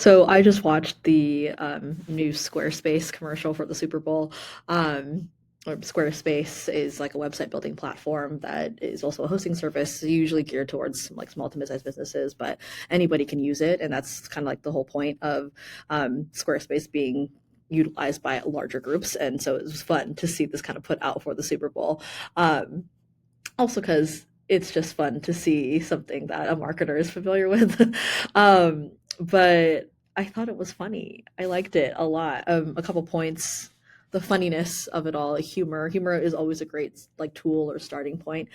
So I just watched the new Squarespace commercial for the Super Bowl. Or Squarespace is like a website building platform that is also a hosting service, usually geared towards like small to mid-sized businesses, but anybody can use it, and that's kind of like the whole point of Squarespace being utilized by larger groups. And so it was fun to see this kind of put out for the Super Bowl. Um, Also because it's just fun to see something that a marketer is familiar with. But I thought it was funny. I liked it a lot. A couple points. The funniness of it all, humor. Humor is always a great like tool or starting point,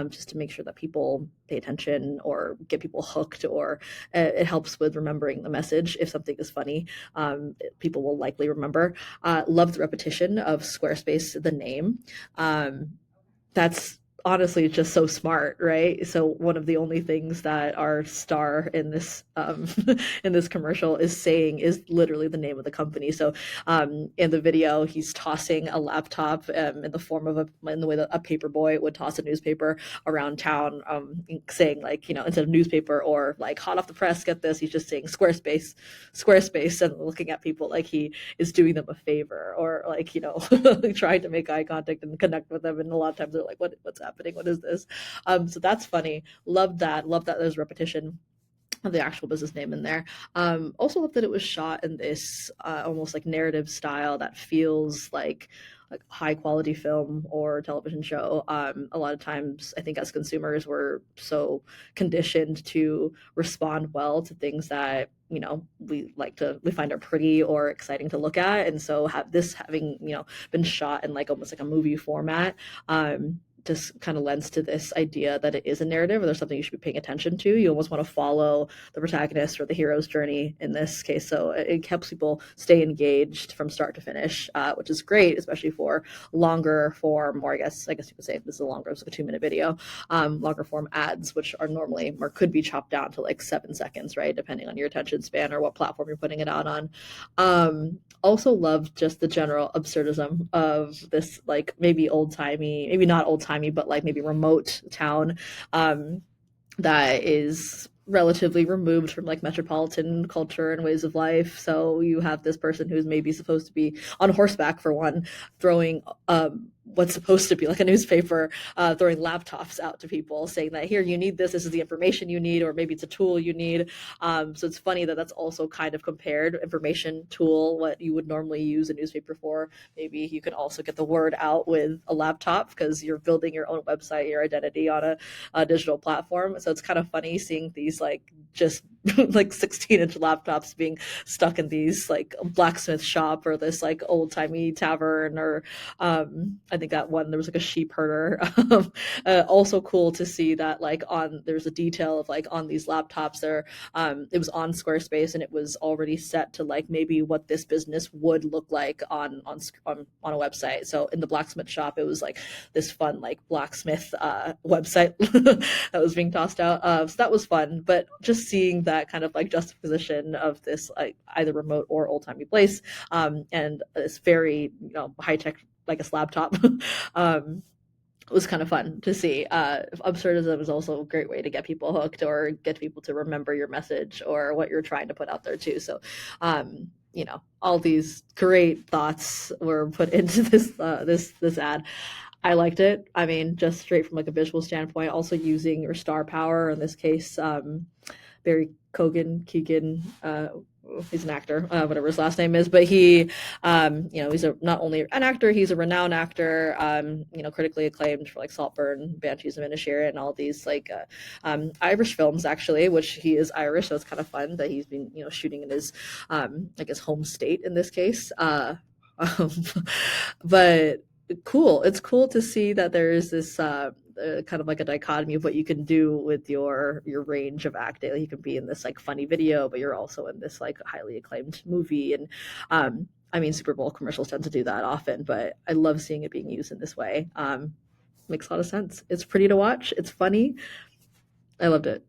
just to make sure that people pay attention or get people hooked, or it helps with remembering the message. If something is funny, people will likely remember. Love the repetition of Squarespace, the name. Um, that's honestly just so smart, right? So one of the only things that our star in this in this commercial is saying is literally the name of the company. So in the video, he's tossing a laptop in the form of in the way that a paper boy would toss a newspaper around town, saying like, instead of newspaper or like hot off the press, get this, he's just saying Squarespace, Squarespace, and looking at people like he is doing them a favor, or like, trying to make eye contact and connect with them. And a lot of times they're like, what's happening? What is this? So that's funny. Love that. Love that there's repetition of the actual business name in there. Also love that it was shot in this almost like narrative style that feels like high quality film or television show. A lot of times, I think as consumers, we're so conditioned to respond well to things that we find are pretty or exciting to look at, and so have this having been shot in like almost like a movie format. Just kind of lends to this idea that it is a narrative or there's something you should be paying attention to. You almost want to follow the protagonist or the hero's journey in this case. So it helps people stay engaged from start to finish, which is great, especially for longer form, or I guess you could say this is a longer, it's like a 2-minute video, longer form ads, which are normally or could be chopped down to like 7 seconds, right? Depending on your attention span or what platform you're putting it out on. Also loved just the general absurdism of this, like maybe old timey, maybe not old timey, but like maybe remote town, um, that is relatively removed from like metropolitan culture and ways of life. So you have this person who's maybe supposed to be on horseback for one, throwing what's supposed to be like a newspaper, throwing laptops out to people, saying that here you need this. This is the information you need, or maybe it's a tool you need. So it's funny that that's also kind of compared information tool, what you would normally use a newspaper for. Maybe you can also get the word out with a laptop because you're building your own website, your identity on a digital platform. So it's kind of funny seeing these like just like 16-inch laptops being stuck in these like blacksmith shop or this like old timey tavern, or I think that one there was like a sheep herder. Also cool to see that like on there's a detail of like on these laptops there, it was on Squarespace and it was already set to like maybe what this business would look like on a website. So in the blacksmith shop, it was like this fun like blacksmith website that was being tossed out. So that was fun, but just seeing that kind of like juxtaposition of this like either remote or old timey place, and this very high tech like a laptop. It was kind of fun to see. Absurdism is also a great way to get people hooked or get people to remember your message or what you're trying to put out there too. So, all these great thoughts were put into this ad. I liked it. I mean, just straight from like a visual standpoint, also using your star power in this case. Barry Keegan, he's an actor, whatever his last name is, but he, he's not only an actor, he's a renowned actor, critically acclaimed for like Saltburn, Banshees of Inisherin, and all these like Irish films actually, which he is Irish, so it's kind of fun that he's been shooting in his I guess home state in this case. Um, but cool. It's cool to see that there is this kind of like a dichotomy of what you can do with your range of acting. Like you can be in this like funny video, but you're also in this like highly acclaimed movie. And I mean, Super Bowl commercials tend to do that often, but I love seeing it being used in this way. Makes a lot of sense. It's pretty to watch. It's funny. I loved it.